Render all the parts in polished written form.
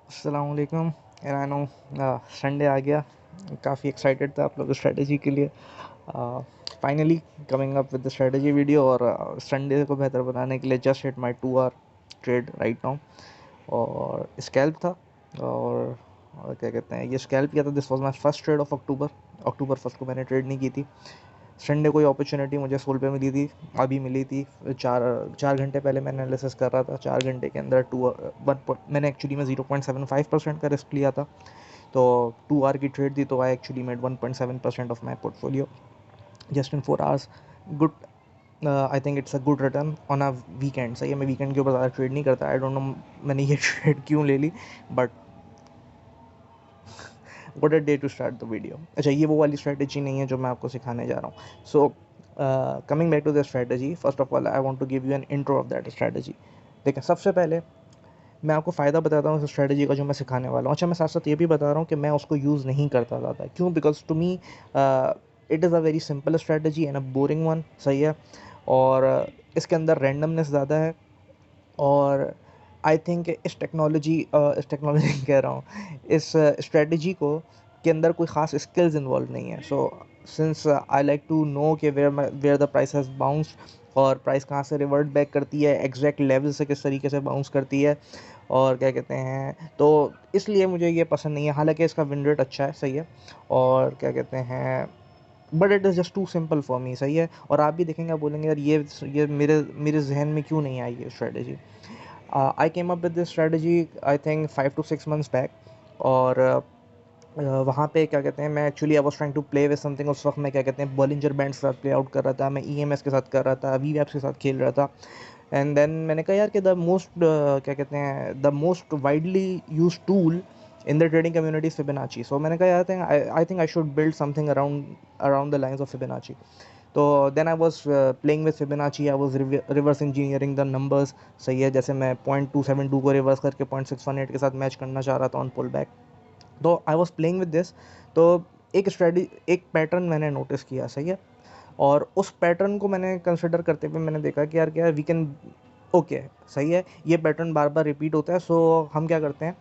अस्सलाम वालेकुम। And I know Sunday आ गया। काफ़ी एक्साइटेड था आप लोग स्ट्रेटजी के लिए। Finally coming up with the strategy video. और संडे को बेहतर बनाने के लिए just hit my 2 hour trade right now. और स्कैल्प था। और क्या कहते हैं, ये स्कैल्प किया था। This was my first trade of October first को मैंने ट्रेड नहीं की थी। संडे को अपॉर्चुनिटी मुझे सोल पे मिली थी, अभी मिली थी। चार चार घंटे पहले मैं एनालिसिस कर रहा था। 4 घंटे के अंदर मैंने एक्चुअली में 0.75% का रिस्क लिया था। तो 2 आवर की ट्रेड थी, तो I actually made 1.7% of my portfolio just in 4 hours. Good. I think it's a good return on a weekend. सही है, मैं वीकेंड के ऊपर ज़्यादा ट्रेड नहीं करता। आई डोंट नो मैंने ये ट्रेड क्यों ले ली, but what a day to start the video. अच्छा, ये वो वाली स्ट्रैटेजी नहीं है जो मैं आपको सिखाने जा रहा हूँ। So coming back to the strategy, first of all I want to give you an intro of that strategy. देखें, सबसे पहले मैं आपको फ़ायदा बताता हूँ उस स्ट्रैटेजी का जो मैं सिखाने वाला हूँ। अच्छा, मैं साथ साथ ये भी बता रहा हूँ कि मैं उसको यूज़ नहीं करता ज़्यादा। क्यों? Because to me it is a very simple strategy and a boring one. सही है। और इसके अंदर रैंडमनेस ज़्यादा है। और आई थिंक इस टेक्नोलॉजी कह रहा हूँ, इस स्ट्रेटजी को के अंदर कोई ख़ास स्किल्स इन्वॉल्व नहीं है। So since I like to know कि where the price has bounce, और प्राइस कहाँ से रिवर्ट बैक करती है, एग्जैक्ट लेवल से किस तरीके से बाउंस करती है, और क्या कहते हैं, तो इसलिए मुझे ये पसंद नहीं है। हालांकि इसका विन रेट अच्छा है। सही है। और क्या कहते हैं, but it is just too simple for me. सही है। और आप भी देखेंगे, आप बोलेंगे यार ये मेरे मेरे जहन में क्यों नहीं आई ये strategy. I came up with this strategy I think 5 to 6 months back। और वहाँ पे क्या कहते हैं, मैं actually I was trying to play with something. उस वक्त मैं क्या कहते हैं बॉलिंजर बैंड के साथ प्ले आउट कर रहा था, मैं EMS के साथ कर रहा था, VWAPs के साथ खेल रहा था। एंड देन मैंने कहा यार कि द मोस्ट क्या कहते हैं the most widely use tool in the trading community Fibonacci. So मैंने कहा यार I think I should build something around around the lines of Fibonacci. तो then I was playing with Fibonacci, I was reverse engineering the numbers. सही है। जैसे मैं 0.272 को reverse करके 0.618 के साथ मैच करना चाह रहा था ऑन पुल बैक। तो I was playing with this. तो एक पैटर्न मैंने नोटिस किया। सही है। और उस पैटर्न को मैंने कंसिडर करते हुए मैंने देखा कि यार क्या वी कैन, ओके सही है, ये पैटर्न बार बार रिपीट होता है। सो हम क्या करते हैं,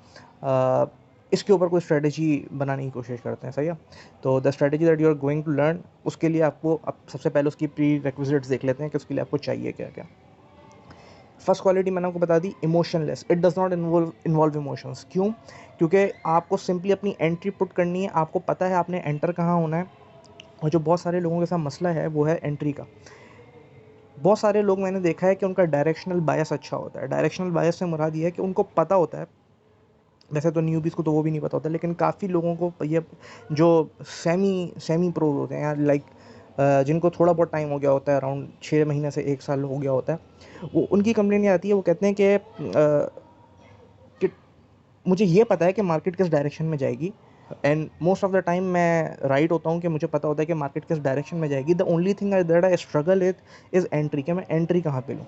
इसके ऊपर कोई स्ट्रेटजी बनाने की कोशिश करते हैं। सही है। तो the strategy that you are going to learn, उसके लिए आपको अब सबसे पहले उसकी प्री रिक्विजिट्स देख लेते हैं कि उसके लिए आपको चाहिए क्या क्या। फर्स्ट क्वालिटी मैंने आपको बता दी, emotionless. It does not involve emotions. क्यों? क्योंकि आपको सिंपली अपनी एंट्री पुट करनी है, आपको पता है आपने एंटर कहाँ होना है। और जो बहुत सारे लोगों के साथ मसला है वो है एंट्री का। बहुत सारे लोग मैंने देखा है कि उनका डायरेक्शनल बायस अच्छा होता है। डायरेक्शनल बायस से मुराद ये है कि उनको पता होता है, वैसे तो न्यूबीज़ को तो वो भी नहीं पता होता, लेकिन काफ़ी लोगों को ये जो सेमी सेमी प्रो होते हैं, लाइक जिनको थोड़ा बहुत टाइम हो गया होता है, अराउंड 6 महीने से 1 साल हो गया होता है, वो उनकी कंप्लेन ये आती है। वो कहते हैं कि मुझे ये पता है कि मार्केट किस डायरेक्शन में जाएगी, and most of the time मैं राइट होता हूँ कि मुझे पता होता है कि मार्केट किस डायरेक्शन में जाएगी। The only thing that I struggle is entry, कि मैं एंट्री कहाँ पे लूँ।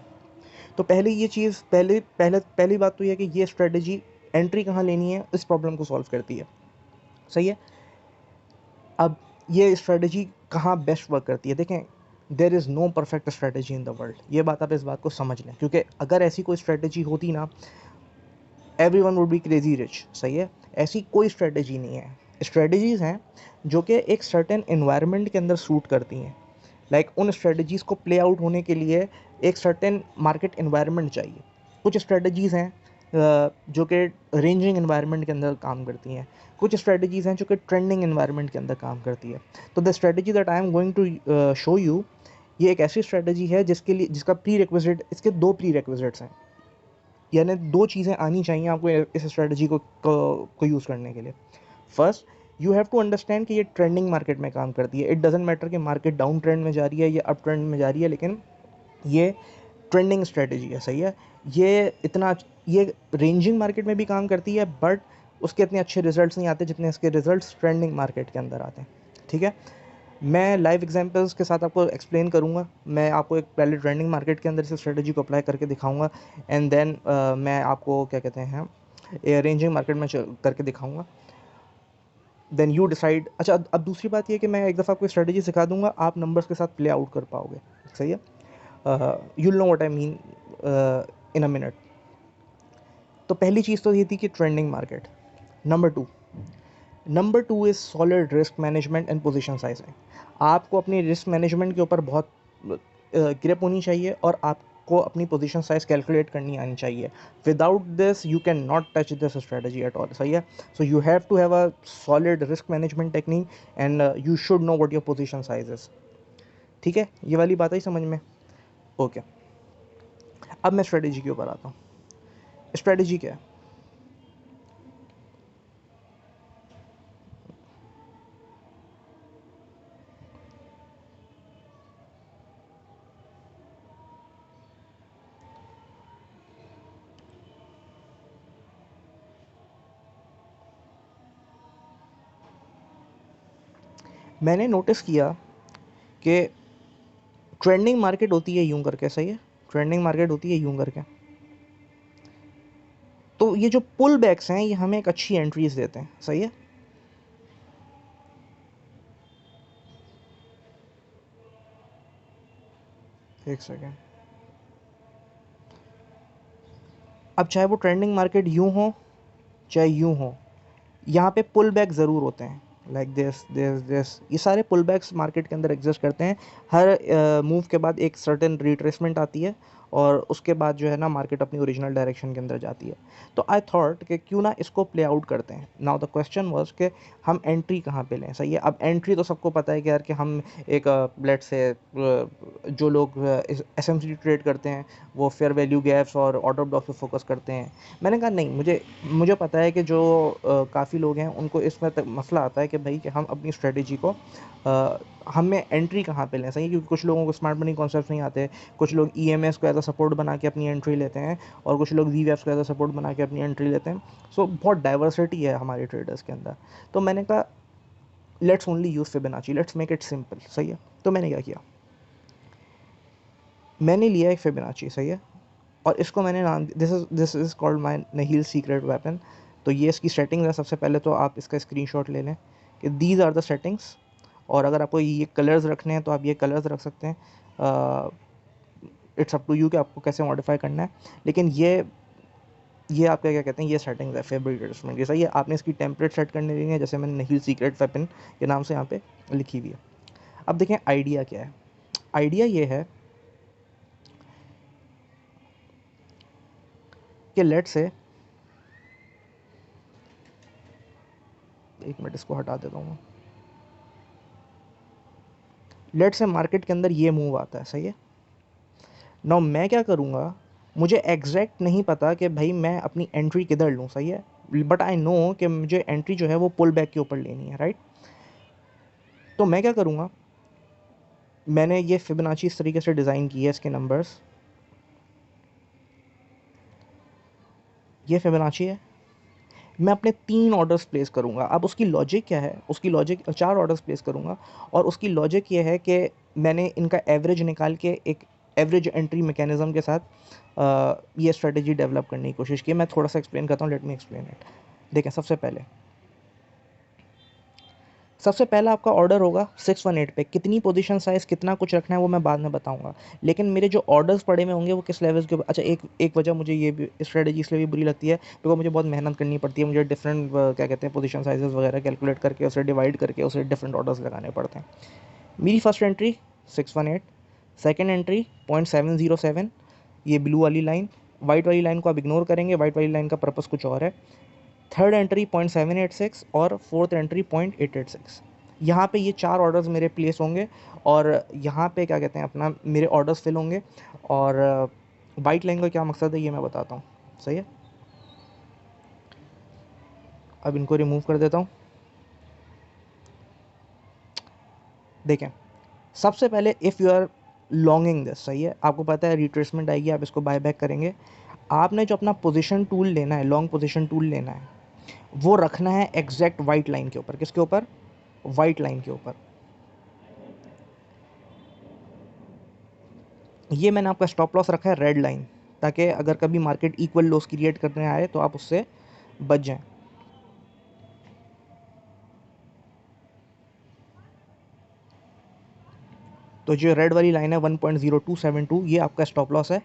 तो पहले ये चीज़ पहली बात तो ये है कि ये स्ट्रेटजी एंट्री कहाँ लेनी है इस प्रॉब्लम को सॉल्व करती है। सही है। अब ये स्ट्रेटजी कहाँ बेस्ट वर्क करती है, देखें, there is no perfect strategy in the world. ये बात आप इस बात को समझ लें, क्योंकि अगर ऐसी कोई स्ट्रेटजी होती ना, every one would be crazy rich. सही है। ऐसी कोई स्ट्रेटजी नहीं है। स्ट्रेटजीज़ हैं जो कि एक सर्टेन इन्वायरमेंट के अंदर सूट करती हैं। लाइक उन स्ट्रेटजीज़ को प्ले आउट होने के लिए एक सर्टेन मार्केट इन्वायरमेंट चाहिए। कुछ स्ट्रेटजीज़ हैं जो कि रेंजिंग इन्वायरमेंट के अंदर काम करती हैं। कुछ स्ट्रेटजीज़ हैं जो कि ट्रेंडिंग इन्वायरमेंट के अंदर काम करती है। तो the strategy that I am going to show you, ये एक ऐसी स्ट्रेटजी है जिसका प्री रिक्विजिट, इसके 2 प्री रिक्विजिट्स हैं। यानी 2 चीज़ें आनी चाहिए आपको इस स्ट्रेटजी को यूज़ करने के लिए। First, you have to understand कि ये ट्रेंडिंग मार्केट में काम करती है। इट डजेंट मैटर कि मार्केट डाउन ट्रेंड में जा रही है या अप ट्रेंड में जा रही है, लेकिन ये ट्रेंडिंग स्ट्रेटजी है। सही है। ये रेंजिंग मार्केट में भी काम करती है, बट उसके इतने अच्छे रिजल्ट्स नहीं आते जितने इसके रिजल्ट्स ट्रेंडिंग मार्केट के अंदर आते हैं। ठीक है। मैं लाइव एग्जांपल्स के साथ आपको एक्सप्लेन करूंगा। मैं आपको एक पहले ट्रेंडिंग मार्केट के अंदर इस स्ट्रेटजी को अप्लाई करके दिखाऊंगा, एंड देन मैं आपको क्या कहते हैं रेंजिंग मार्केट में करके दिखाऊंगा। Then you decide. अच्छा, अब दूसरी बात ये कि मैं एक दफ़ा आपको स्ट्रेटजी सिखा दूंगा, आप नंबर्स के साथ प्ले आउट कर पाओगे। सही है। You know what I mean in a minute. तो पहली चीज़ तो ये थी कि trending market. Number two is solid risk management and position sizing. आपको अपनी रिस्क मैनेजमेंट के ऊपर बहुत ग्रिप होनी चाहिए और आपको अपनी पोजीशन साइज कैलकुलेट करनी आनी चाहिए। Without this you can not touch this strategy at all, सही है। So you have to have a solid risk management technique and you should know what your position size is. ठीक है, ये वाली बात आई समझ में? ओके, अब मैं स्ट्रेटजी के ऊपर आता हूँ। स्ट्रेटजी क्या है? मैंने नोटिस किया कि ट्रेंडिंग मार्केट होती है यूं करके, सही है। ट्रेंडिंग मार्केट होती है यूं करके, तो ये जो पुल बैक्स हैं ये हमें एक अच्छी एंट्रीज देते हैं, सही है। एक सेकेंड। अब चाहे वो ट्रेंडिंग मार्केट यूं हो चाहे यूं हो, यहाँ पे पुल बैक ज़रूर होते हैं, लाइक दिस ये सारे पुल बैक्स मार्केट के अंदर एग्जिस्ट करते हैं। हर मूव के बाद एक सर्टेन रिट्रेसमेंट आती है और उसके बाद जो है ना मार्केट अपनी ओरिजिनल डायरेक्शन के अंदर जाती है। तो आई थॉट कि क्यों ना इसको प्ले आउट करते हैं। नाउ द क्वेश्चन वाज कि हम एंट्री कहाँ पे लें, सही है। अब एंट्री तो सबको पता है कि यार कि हम एक लेट से जो लोग एसएमसीडी ट्रेड करते हैं वो फेयर वैल्यू गैप्स और ऑर्डर ब्लॉक पे फोकस करते हैं। मैंने कहा नहीं, मुझे मुझे पता है कि जो काफ़ी लोग हैं उनको इसमें मसला आता है कि भाई कि हम अपनी स्ट्रेटजी को हमें एंट्री कहाँ पे लें, सही है। क्योंकि कुछ लोगों को स्मार्ट मनी कॉन्सेप्ट नहीं आते, कुछ लोग ईएमएस को एज अ सपोर्ट बना के अपनी एंट्री लेते हैं और कुछ लोग वीवैप्स को एज अ सपोर्ट बना के अपनी एंट्री लेते हैं। सो बहुत डाइवर्सिटी है हमारे ट्रेडर्स के अंदर। तो मैंने कहा let's only use Fibonacci, let's make it simple, सही है। तो मैंने क्या किया, मैंने लिया एक फिबोनाची, सही है। और इसको मैंने नाम, दिस इज़ कॉल्ड माई नहील सीक्रेट वेपन। तो ये इसकी सेटिंग्स है। सबसे पहले तो आप इसका स्क्रीनशॉट ले लें कि दीज आर द सेटिंग्स। और अगर आपको ये कलर्स रखने हैं तो आप ये कलर्स रख सकते हैं। इट्स अप टू यू कि आपको कैसे मॉडिफाई करना है। लेकिन ये आपका क्या कहते हैं, ये सेटिंग्स है फेवरेट एडजस्टमेंट की, सही है। आपने इसकी टेम्पलेट सेट करने देनी है, जैसे मैंने नहील सीक्रेट वेपन के नाम से यहाँ पे लिखी हुई है। अब देखें आइडिया क्या है। आइडिया ये है कि लेट से, एक मिनट इसको हटा देता हूँ। लेट से मार्केट के अंदर ये मूव आता है, सही है। नाउ मैं क्या करूँगा, मुझे एग्जैक्ट नहीं पता कि भाई मैं अपनी एंट्री किधर लूँ, सही है। बट आई नो कि मुझे एंट्री जो है वो पुल बैक के ऊपर लेनी है, राइट। तो मैं क्या करूँगा, मैंने ये फिबोनाची इस तरीके से डिज़ाइन की है, इसके नंबर्स, ये फिबोनाची है। मैं अपने 3 ऑर्डर्स प्लेस करूँगा। अब उसकी लॉजिक क्या है, उसकी लॉजिक 4 ऑर्डर्स प्लेस करूँगा। और उसकी लॉजिक ये है कि मैंने इनका एवरेज निकाल के एक एवरेज एंट्री मैकेनिज़्म के साथ ये स्ट्रेटजी डेवलप करने की कोशिश की। मैं थोड़ा सा एक्सप्लेन करता हूँ, लेट मी एक्सप्लेन इट। देखें, सबसे पहला आपका ऑर्डर होगा 618 पे। कितनी पोजीशन साइज़, कितना कुछ रखना है वो मैं बाद में बताऊंगा। लेकिन मेरे जो ऑर्डर्स पड़े हुए होंगे वो किस लेवल्स के ऊपर। अच्छा, एक एक वजह मुझे ये भी स्ट्रेटजी इसलिए भी बुरी लगती है क्योंकि मुझे बहुत मेहनत करनी पड़ती है। मुझे डिफरेंट क्या कहते हैं पोजीशन साइजेस वगैरह कैलकुलेट करके उसे डिवाइड करके उसे डिफरेंट ऑर्डर्स लगाने पड़ते हैं। मेरी फर्स्ट एंट्री 618, सेकेंड एंट्री 0.707, ये ब्लू वाली लाइन। वाइट वाली लाइन को आप इग्नोर करेंगे, वाइट वाली लाइन का पर्पज़ कुछ और है। थर्ड एंट्री 0.786 और फोर्थ एंट्री 0.886। यहाँ पे ये 4 ऑर्डर्स मेरे प्लेस होंगे और यहाँ पे क्या कहते हैं अपना मेरे ऑर्डर्स फिल होंगे। और वाइट लाइन का क्या मकसद है ये मैं बताता हूँ, सही है। अब इनको रिमूव कर देता हूँ। देखें, सबसे पहले if you are longing this, सही है, आपको पता है रिट्रेसमेंट आएगी, आप इसको बाय बैक करेंगे। आपने जो अपना पोजीशन टूल लेना है, लॉन्ग पोजीशन टूल लेना है, वो रखना है एग्जैक्ट वाइट लाइन के ऊपर। किसके ऊपर? वाइट लाइन के ऊपर। ये मैंने आपका स्टॉप लॉस रखा है रेड लाइन, ताकि अगर कभी मार्केट इक्वल लॉस क्रिएट करने आए तो आप उससे बच जाएं। तो जो रेड वाली लाइन है 1.0272, ये आपका स्टॉप लॉस है।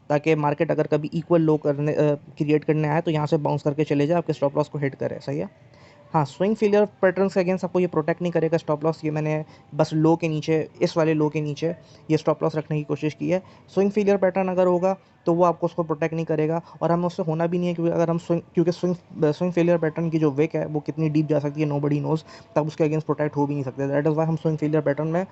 ताकि मार्केट अगर कभी इक्वल लो करने क्रिएट करने आए तो यहाँ से बाउंस करके चले जाए, आपके स्टॉप लॉस को हिट करे। सही है। हाँ, स्विंग फेलियर पैटर्न्स के अगेंस्ट आपको ये प्रोटेक्ट नहीं करेगा स्टॉप लॉस। ये मैंने बस लो के नीचे, इस वाले लो के नीचे ये स्टॉप लॉस रखने की कोशिश की है। स्विंग फेलियर पैटर्न अगर होगा तो वो आपको उसको प्रोटेक्ट नहीं करेगा, और हमें उससे होना भी नहीं है, क्योंकि अगर हम स्विंग फेलियर पैटर्न की जो विक है वो कितनी डीप जा सकती है नोबडी नोज, तब उसके अगेंस्ट प्रोटेक्ट हो भी नहीं सकते। दैट इज़ वाई हम स्विंग फेलियर पैटर्न में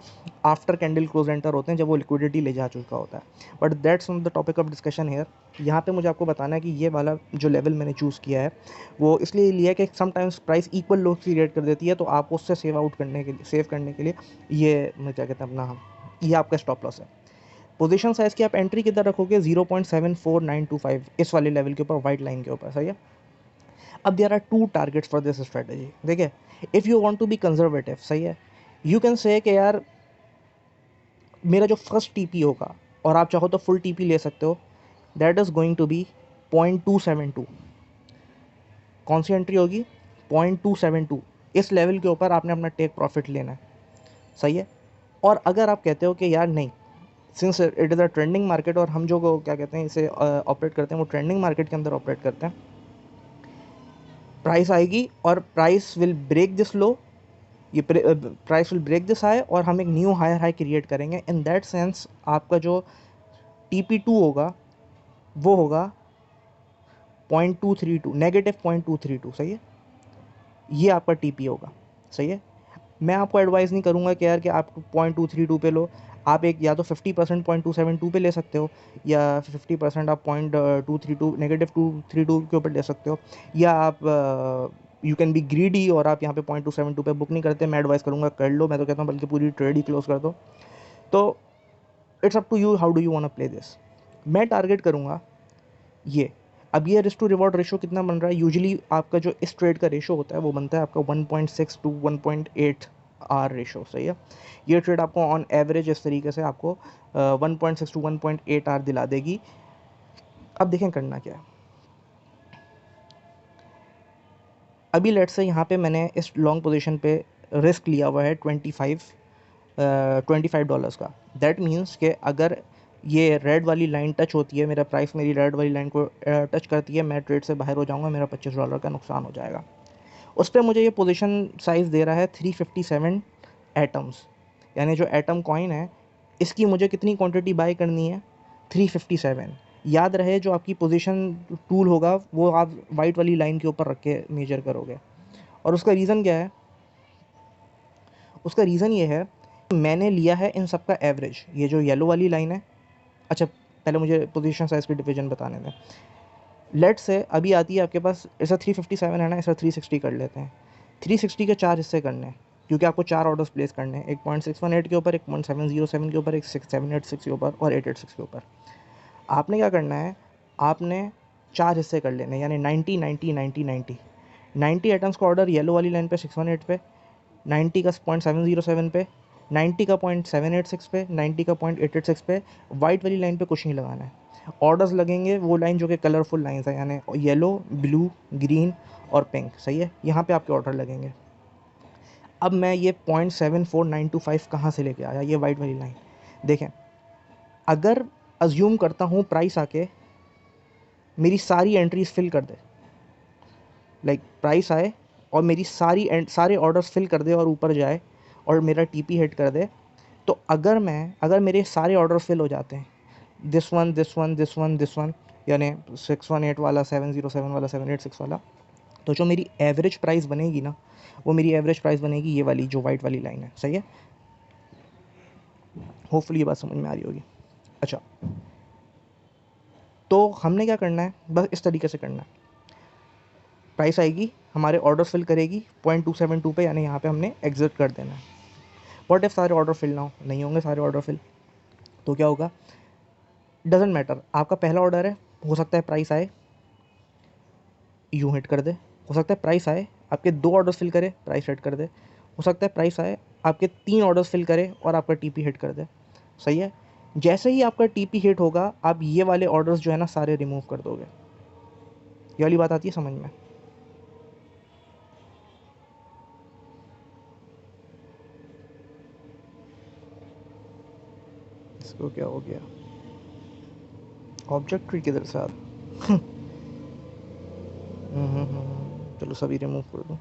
आफ्टर कैंडल क्लोज एंटर होते हैं, जब वो लिक्विडिटी ले जा चुका होता है। But that's not the topic of discussion here. यहाँ पे मुझे आपको बताना है कि ये वाला जो लेवल मैंने चूज़ किया है वो इसलिए लिया कि समटाइम्स प्राइस इक्वल लो क्रिएट कर देती है, तो आप उससे सेव करने के लिए ये मैं क्या कहते हैं अपना, ये आपका स्टॉप लॉस है। पोजीशन साइज की आप एंट्री किधर रखोगे? 0.74925 इस वाले लेवल के ऊपर, वाइट लाइन के ऊपर। सही है। अब there are two targets for this strategy. देखिए, if you want to be conservative, सही है, यू कैन से कि यार मेरा जो फर्स्ट टीपी होगा, और आप चाहो तो फुल टीपी ले सकते हो, that is going to be 0.272। कौन सी एंट्री होगी? 0.272। इस लेवल के ऊपर आपने अपना टेक प्रॉफिट लेना है। सही है। और अगर आप कहते हो कि यार नहीं, since it is a trending market, और हम जो क्या कहते हैं इसे ऑपरेट करते हैं वो ट्रेंडिंग मार्केट के अंदर ऑपरेट करते हैं, प्राइस आएगी और price will break this low, ये price will break this high, और हम एक न्यू हायर हाई क्रिएट करेंगे। इन दैट सेंस आपका जो TP2 होगा वो होगा 0.232, -0.232। सही है। ये आपका TP होगा। सही है। मैं आपको एडवाइस नहीं करूँगा कि यार कि आप 0.232 पे लो। आप एक या तो 50% 0.272 पे ले सकते हो, या 50% आप 0.232 -232 के ऊपर ले सकते हो, या आप यू कैन बी ग्रीडी और आप यहाँ पे 0.272 पे बुक नहीं करते। मैं एडवाइस करूँगा कर लो, मैं तो कहता हूँ बल्कि पूरी ट्रेड ही क्लोज कर दो। तो it's up to you, how do you want to play this. मैं टारगेट करूँगा ये। अब ये रिस्क टू रिवॉर्ड रेशो कितना बन रहा है? यूजुअली आपका जो इस ट्रेड का रेशो होता है वो बनता है आपका 1.6 टू 1.8 आर रेशो। सही है। ये ट्रेड आपको ऑन एवरेज इस तरीके से आपको 1.6 टू 1.8 आर दिला देगी। अब देखें करना क्या है। अभी लेट्स से यहाँ पे मैंने इस लॉन्ग पोजीशन पे रिस्क लिया हुआ है $25 का। दैट मीन्स कि अगर ये रेड वाली लाइन टच होती है, मेरा प्राइस मेरी रेड वाली लाइन को टच करती है, मैं ट्रेड से बाहर हो जाऊँगा, मेरा $25 का नुकसान हो जाएगा। उस पर मुझे ये पोजीशन साइज़ दे रहा है 357 एटम्स, यानी जो एटम कॉइन है इसकी मुझे कितनी क्वांटिटी बाय करनी है? 357। याद रहे जो आपकी पोजीशन टूल होगा वो आप वाइट वाली लाइन के ऊपर रख के मेजर करोगे। और उसका रीज़न क्या है? उसका रीज़न ये है, मैंने लिया है इन सब का एवरेज, ये जो येलो वाली लाइन है। अच्छा, पहले मुझे पोजीशन साइज़ की डिवीजन बताने दें। लेट से अभी आती है आपके पास, ऐसा 357 है ना, ऐसा 360 कर लेते हैं। 360 के 4 हिस्से करने हैं, क्योंकि आपको 4 ऑर्डर्स प्लेस करने हैं, एक 0.618 के ऊपर, एक 0.707 के ऊपर, एक 6786 के ऊपर और 886 के ऊपर। आपने क्या करना है, आपने 4 हिस्से कर लेने, यानी 90 90 90 90 90 आइटम्स का ऑर्डर येलो वाली लाइन पे 618 पे, 90 का 0.707 पे, 90 का 0.786 पे, 90 का 0.886 पे। वाइट वाली लाइन पे कुछ नहीं लगाना है। ऑर्डर्स लगेंगे वो लाइन जो कि कलरफुल लाइंस है, यानी येलो, ब्लू, ग्रीन और पिंक। सही है। यहाँ पे आपके ऑर्डर लगेंगे। अब मैं ये 0.74925 कहाँ से लेके आया? ये वाइट वाली लाइन देखें। अगर अज्यूम करता हूँ प्राइस आके मेरी सारी एंट्रीज फिल कर दे, लाइक प्राइस आए और मेरी सारे ऑर्डर्स फिल कर दे और ऊपर जाए और मेरा TP हिट कर दे, तो अगर मेरे सारे ऑर्डर फिल हो जाते हैं, this one this one this one this one, यानी 618 वाला, 707 वाला, 786 वाला, तो जो मेरी एवरेज प्राइस बनेगी ना, वो मेरी एवरेज प्राइस बनेगी ये वाली जो वाइट वाली लाइन है। सही है। होपफुली ये बात समझ में आ रही होगी। अच्छा, तो हमने क्या करना है, बस इस तरीके से करना है। प्राइस आएगी, हमारे ऑर्डर फिल करेगी 0.272 पे, यानी यहाँ पे हमने एग्जिट कर देना है। व्हाट इफ सारे ऑर्डर फिल ना हो? नहीं होंगे सारे ऑर्डर फिल, तो क्या होगा? Doesn't matter. आपका पहला ऑर्डर है, हो सकता है प्राइस आए यूँ हिट कर दे, हो सकता है प्राइस आए आपके 2 ऑर्डर्स फिल करे, प्राइस हिट कर दे, हो सकता है प्राइस आए आपके 3 ऑर्डर्स फिल करे और आपका TP हिट कर दे। सही है। जैसे ही आपका TP हिट होगा, आप ये वाले ऑर्डर्स जो है ना सारे रिमूव कर दोगे। ये वाली बात आती है समझ में? इसको क्या हो गया? ऑब्जेक्ट ट्री किधर से आता? चलो सभी रिमूव कर दूँ।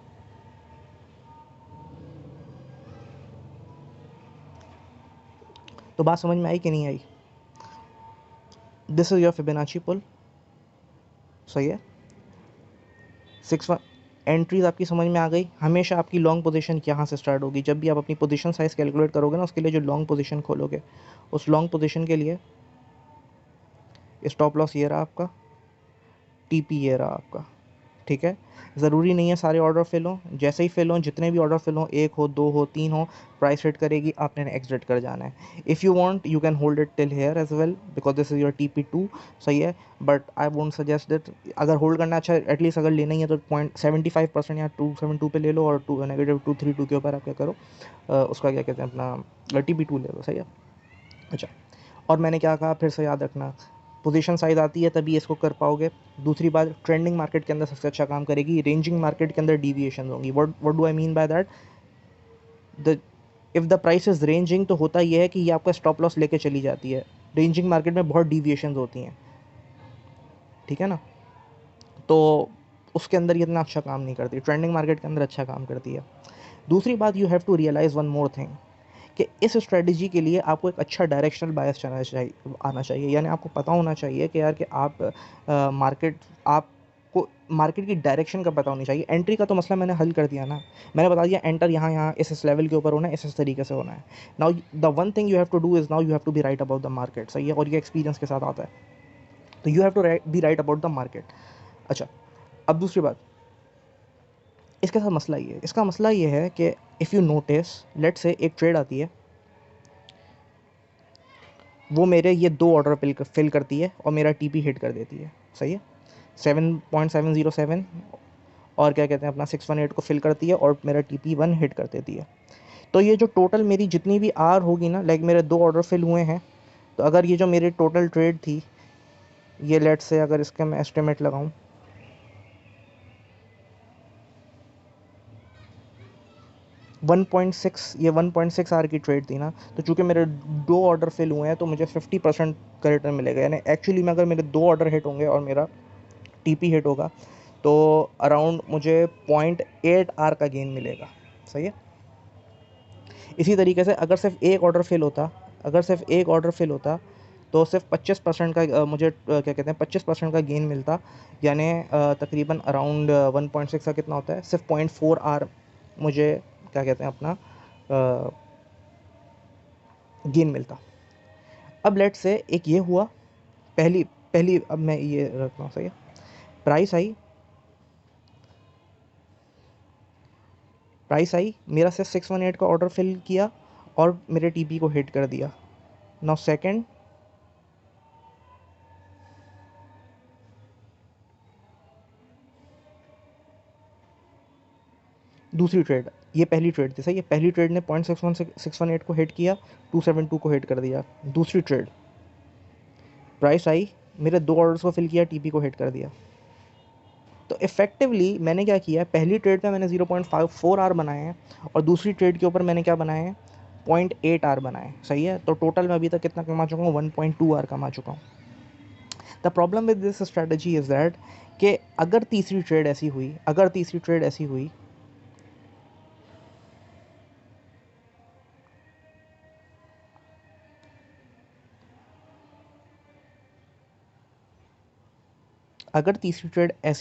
तो बात समझ में आई कि नहीं आई? दिस इज योर फिबोनाची पुल, सही है। 6 एंट्रीज आपकी समझ में आ गई। हमेशा आपकी लॉन्ग पोजीशन यहाँ से स्टार्ट होगी। जब भी आप अपनी पोजीशन साइज कैलकुलेट करोगे ना, उसके लिए जो लॉन्ग पोजीशन खोलोगे, उस लॉन्ग पोजीशन के लिए स्टॉप लॉस ये रहा आपका, टीपी ये रहा आपका, ठीक है। ज़रूरी नहीं है सारे ऑर्डर फिल हों, जैसे ही फिल हों, जितने भी ऑर्डर फिल हों, 1 हो, 2 हो, 3 हो, प्राइस हिट करेगी, आपने एग्जिट कर जाना है। If you want you can hold it till here as well because this is your TP2, सही है। But I won't suggest that. अगर होल्ड करना अच्छा एटलीस्ट अगर लेना ही है तो 0.75% या 272 पे ले लो, और -232 के ऊपर आप क्या करो, उसका क्या कहते हैं अपना TP2 ले लो, सही है। अच्छा, और मैंने क्या कहा फिर से याद रखना, पोजीशन साइज आती है तभी इसको कर पाओगे। दूसरी बात, ट्रेंडिंग मार्केट के अंदर सबसे अच्छा काम करेगी, रेंजिंग मार्केट के अंदर डिविएशन होंगी। What do I mean by that? The if the price is ranging तो होता यह है कि ये आपका स्टॉप लॉस लेके चली जाती है। रेंजिंग मार्केट में बहुत डिविएशन होती हैं, ठीक है ना। तो उसके अंदर ये इतना अच्छा काम नहीं करती, ट्रेंडिंग मार्केट के अंदर अच्छा काम करती है। दूसरी बात, you have to realize one more thing, कि इस स्ट्रेटजी के लिए आपको एक अच्छा डायरेक्शनल बायस आना चाहिए। यानी आपको पता होना चाहिए कि यार कि आप आपको मार्केट की डायरेक्शन का पता होनी चाहिए। एंट्री का तो मसला मैंने हल कर दिया ना, मैंने बता दिया एंटर यहाँ यहाँ इस लेवल के ऊपर होना है, इस तरीके से होना है। Now the one thing you have to do is now you have to be right about the market, सही है, और ये एक्सपीरियंस के साथ आता है। तो you have to be right about the market. अच्छा, अब दूसरी बात, इसके साथ मसला ये है, इसका मसला ये है कि इफ़ यू नोटिस, लेट से एक ट्रेड आती है, वो मेरे ये 2 ऑर्डर फिल करती है और मेरा TP हिट कर देती है, सही है। 7.707 और क्या कहते हैं अपना 618 को फिल करती है और मेरा TP1 हिट कर देती है। तो ये जो टोटल मेरी जितनी भी आर होगी ना, लाइक मेरे 2 ऑर्डर फिल हुए हैं, तो अगर ये जो मेरी टोटल ट्रेड थी, ये लेट से अगर इसका मैं एस्टिमेट लगाऊं, ये 1.6 आर की ट्रेड थी ना, तो चूंकि मेरे 2 ऑर्डर फिल हुए हैं तो मुझे 50% का रिटर्न मिलेगा। यानी एक्चुअली में अगर मेरे 2 ऑर्डर हिट होंगे और मेरा TP हिट होगा तो अराउंड मुझे 0.8 आर का गेन मिलेगा, सही है। इसी तरीके से अगर सिर्फ एक ऑर्डर फेल होता, तो सिर्फ 25% का मुझे क्या कहते हैं 25% का गेन मिलता। यानी तकरीबन अराउंड 1.6 का कितना होता है, सिर्फ 0.4 आर मुझे क्या कहते हैं अपना गेन मिलता। अब लेट से एक ये हुआ, पहली पहली अब मैं ये रखता हूँ, सही है। प्राइस आई, मेरा सिर्फ 618 का ऑर्डर फिल किया और मेरे TP को हिट कर दिया। नाउ सेकंड, दूसरी ट्रेड, ये पहली ट्रेड थी, सही है। पहली ट्रेड ने 0.618 को हिट किया, 272 को हिट कर दिया। दूसरी ट्रेड, प्राइस आई, मेरे 2 ऑर्डर्स को फिल किया, TP को हिट कर दिया। तो इफेक्टिवली मैंने क्या किया, पहली ट्रेड पे मैंने 0.54 आर बनाए हैं और दूसरी ट्रेड के ऊपर मैंने क्या बनाए हैं, 0.8 आर बनाए, सही है। तो टोटल मैं अभी तक कितना कमा चुका हूँ, 1.2 आर कमा चुका हूँ। The problem with this strategy is that कि अगर तीसरी ट्रेड ऐसी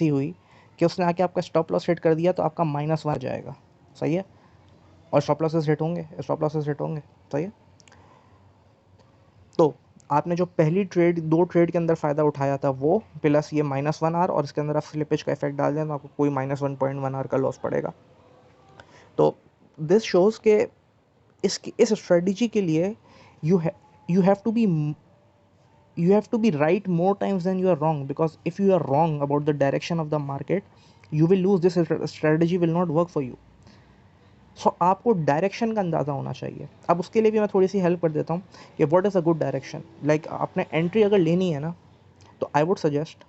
हुई, कि उसने आके आपका स्टॉप लॉस हिट कर दिया तो आपका -1 जाएगा, सही है। और स्टॉप लॉसेस हिट होंगे, सही है। तो आपने जो पहली ट्रेड 2 ट्रेड के अंदर फ़ायदा उठाया था वो प्लस ये -1 आर, और इसके अंदर आप स्लिपेज का इफेक्ट डाल दें तो आपको कोई -1.1 आर का लॉस पड़ेगा। तो दिस शोज़ के इस स्ट्रेटजी के लिए you you have to be you have to be right more times than you are wrong, because if you are wrong about the direction of the market, you will lose. This strategy will not work for you. सो आपको direction का अंदाज़ा होना चाहिए। अब उसके लिए भी मैं थोड़ी सी हेल्प कर देता हूँ कि what is a good direction. Like आपने एंट्री अगर लेनी है ना, तो आई वुड सजेस्ट,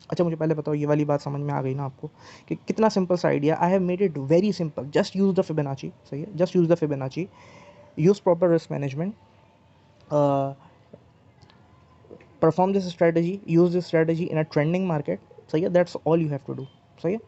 अच्छा मुझे पहले बताओ, ये वाली बात समझ में आ गई ना आपको कि कितना सिंपल सा idea. I have made it very simple, just use the Fibonacci, सही है, just use the Fibonacci, use proper risk management, perform this strategy, use this strategy in a trending market, सही है, that's all you have to do, सही है।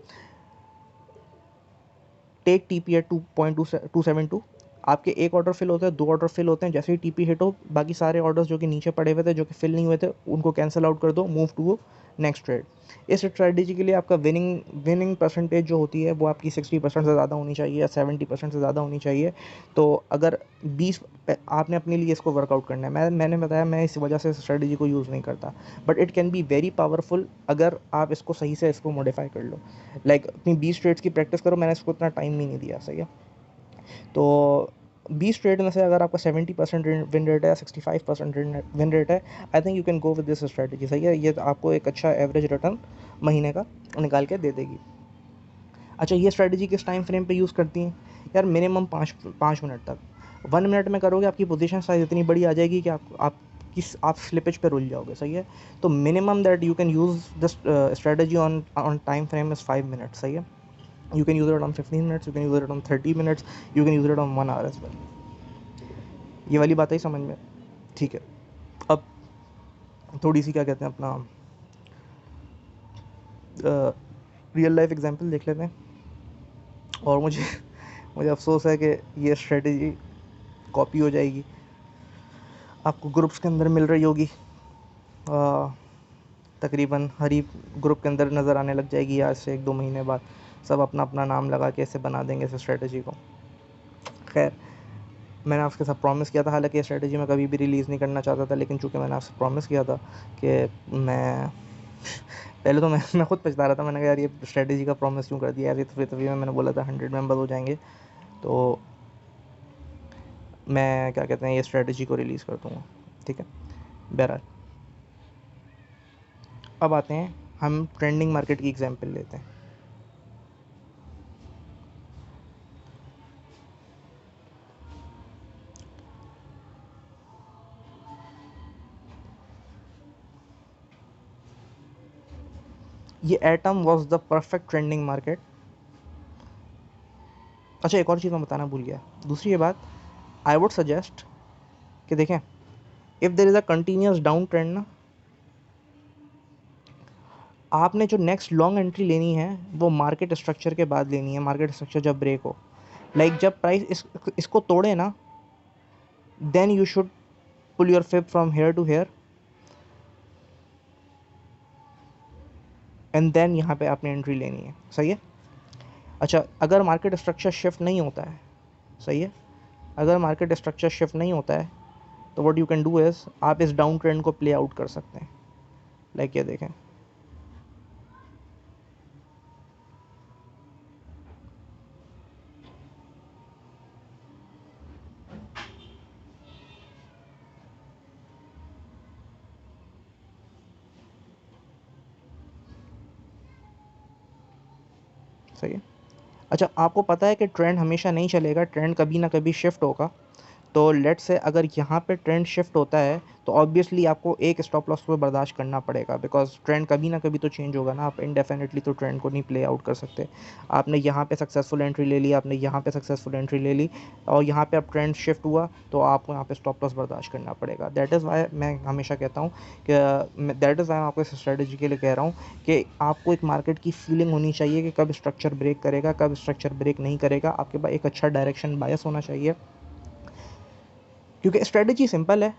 Take TP eight 2.272, आपके एक order fill होते हैं, दो ऑर्डर फिल होते हैं, जैसे ही टीपी हिट हो बाकी सारे ऑर्डर्स जो कि नीचे पड़े हुए थे जो कि फिल नहीं हुए थे उनको कैंसिल आउट कर दो, मूव टू नेक्स्ट ट्रेड। इस स्ट्रेटजी के लिए आपका विनिंग परसेंटेज जो होती है वो आपकी 60% से ज़्यादा होनी चाहिए या 70% से ज़्यादा होनी चाहिए। तो अगर 20 आपने अपने लिए इसको वर्कआउट करना है, मैंने बताया मैं इस वजह से इस स्ट्रेटजी को यूज़ नहीं करता, but it can be very powerful अगर आप इसको सही से इसको मॉडिफाई कर लो। लाइक अपनी 20 ट्रेड्स की प्रैक्टिस करो, मैंने इसको इतना टाइम भी नहीं दिया, सही है। तो 20 ट्रेड में से अगर आपका 70% विन रेट है या 65% विन रेट है, I think you can go with this strategy, सही है। ये आपको एक अच्छा एवरेज रिटर्न महीने का निकाल के दे देगी। अच्छा, ये स्ट्रेटजी किस टाइम फ्रेम पे यूज़ करती हैं यार? मिनिमम 5 मिनट तक। 1 मिनट में करोगे आपकी पोजीशन साइज इतनी बड़ी आ जाएगी कि आप स्लिपेज पे रुल जाओगे, सही है। तो minimum that you can use this strategy on time frame is 5 minutes, सही है। You can use it on 15 minutes, you can use it on 30 minutes, you can use it on 1 hour as well। ये वाली बात आई समझ में? ठीक है। अब थोड़ी सी क्या कहते हैं अपना रियल लाइफ एग्जांपल देख लेते हैं। और मुझे मुझे अफसोस है कि ये स्ट्रेटजी कॉपी हो जाएगी, आपको ग्रुप्स के अंदर मिल रही होगी, तकरीबन हर ही ग्रुप के अंदर नज़र आने लग जाएगी आज से 1-2 महीने बाद। सब अपना अपना नाम लगा के ऐसे बना देंगे इस स्ट्रेटजी को। खैर, मैंने आपके साथ प्रॉमिस किया था, हालांकि ये स्ट्रेटजी मैं कभी भी रिलीज़ नहीं करना चाहता था, लेकिन चूंकि मैंने आपसे प्रॉमिस किया था कि मैं पहले तो मैं खुद पछता रहा था, मैंने कहा यार ये स्ट्रेटजी का प्रॉमिस क्यों कर दिया यार, ये तो फिर तभी मैंने बोला था 100 मेंबर हो जाएंगे तो मैं क्या कहते हैं ये स्ट्रेटजी को रिलीज़ कर दूँगा, ठीक है। बहरहाल, अब आते हैं हम ट्रेंडिंग मार्केट की एग्जाम्पल लेते हैं। ये atom was the perfect trending market. अच्छा, एक और चीज़ मैं बताना भूल गया, दूसरी ये बात, आई वुड सजेस्ट कि देखें, if there is a continuous down trend ना, आपने जो नेक्स्ट लॉन्ग एंट्री लेनी है वो मार्केट स्ट्रक्चर के बाद लेनी है, मार्केट स्ट्रक्चर जब ब्रेक हो, लाइक जब प्राइस इसको तोड़े ना, then you should pull your Fib from here to here and then यहाँ पे आपने एंट्री लेनी है, सही है। अच्छा, अगर मार्केट स्ट्रक्चर शिफ्ट नहीं होता है, सही है, अगर मार्केट स्ट्रक्चर शिफ्ट नहीं होता है तो what you can do is आप इस डाउन ट्रेंड को प्ले आउट कर सकते हैं। लाइक ये देखें, सही है। अच्छा, आपको पता है कि ट्रेंड हमेशा नहीं चलेगा, ट्रेंड कभी ना कभी शिफ्ट होगा। तो लेट्स से अगर यहाँ पे ट्रेंड शिफ्ट होता है तो ऑब्वियसली आपको एक स्टॉप लॉस को बर्दाश्त करना पड़ेगा, बिकॉज ट्रेंड कभी ना कभी तो चेंज होगा ना, आप इंडेफिनेटली तो ट्रेंड को नहीं प्ले आउट कर सकते। आपने यहाँ पे सक्सेसफुल एंट्री ले ली, आपने यहाँ पे सक्सेसफुल एंट्री ले ली और यहाँ पे अब ट्रेंड शिफ्ट हुआ तो आपको यहाँ पे स्टॉप लॉस बर्दाश्त करना पड़ेगा। दैट इज़ वाई मैं हमेशा कहता हूँ कि दैट इज़ वाई मैं आपको इस स्ट्रेटजी के लिए कह रहा हूँ कि आपको एक मार्केट की फीलिंग होनी चाहिए कि कब स्ट्रक्चर ब्रेक करेगा, कब स्ट्रक्चर ब्रेक नहीं करेगा, आपके पास एक अच्छा डायरेक्शन बायस होना चाहिए। क्योंकि स्ट्रेटजी सिंपल है,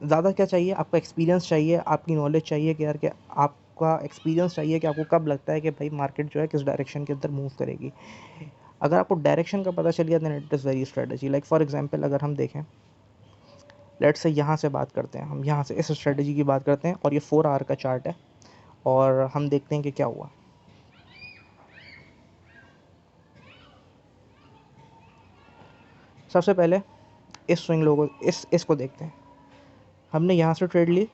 ज़्यादा क्या चाहिए, आपको एक्सपीरियंस चाहिए, आपकी नॉलेज चाहिए कि यार कि आपका एक्सपीरियंस चाहिए कि आपको कब लगता है कि भाई मार्केट जो है किस डायरेक्शन के अंदर मूव करेगी। अगर आपको डायरेक्शन का पता चल गया then it is very strategy. Like for example अगर हम देखें, लेट्स से यहाँ से बात करते हैं, हम यहाँ से इस स्ट्रेटजी की बात करते हैं और ये 4 आवर का चार्ट है और हम देखते हैं कि क्या हुआ। सबसे पहले इस स्विंग लोगो इसको देखते हैं, हमने यहाँ से ट्रेड ली,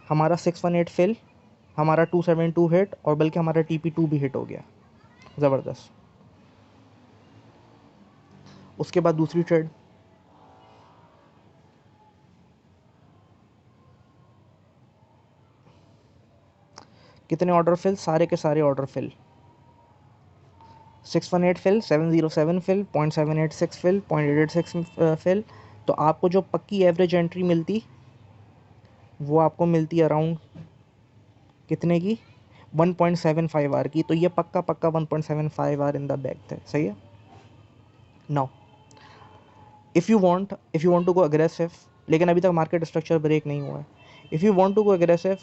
हमारा 618 फिल, हमारा 272 हिट और बल्कि हमारा TP2 भी हिट हो गया, ज़बरदस्त। उसके बाद दूसरी ट्रेड, कितने ऑर्डर फिल, सारे के सारे order fill, 618 fill, 707 fill, 0.786 fill, 0.886 fill, तो आपको जो पक्की एवरेज एंट्री मिलती वो आपको मिलती अराउंड कितने की, 1.75 आर की। तो ये पक्का पक्का 1.75 आर इन द बैग थे, सही है। Now if you want to go aggressive, लेकिन अभी तक मार्केट स्ट्रक्चर ब्रेक नहीं हुआ है। If you want to go aggressive,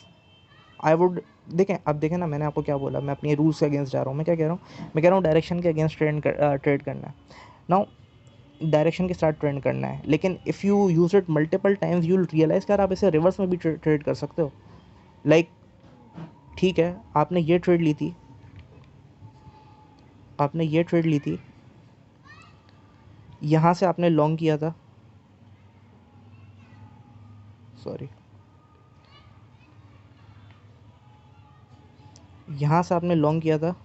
I would, देखें अब देखें ना, मैंने आपको क्या बोला, मैं अपनी रूल्स के अगेंस्ट जा रहा हूँ। मैं क्या कह रहा हूँ, मैं कह रहा हूँ डायरेक्शन के अगेंस्ट ट्रेड करना है। नाउ डायरेक्शन के साथ ट्रेंड करना है, लेकिन if you use it multiple times you will realize कि यार आप इसे रिवर्स में भी ट्रेड कर सकते हो। लाइक ठीक है, आपने ये ट्रेड ली थी, आपने ये ट्रेड ली थी, यहाँ से आपने लॉन्ग किया था, सॉरी, यहाँ से आपने लॉन्ग किया था,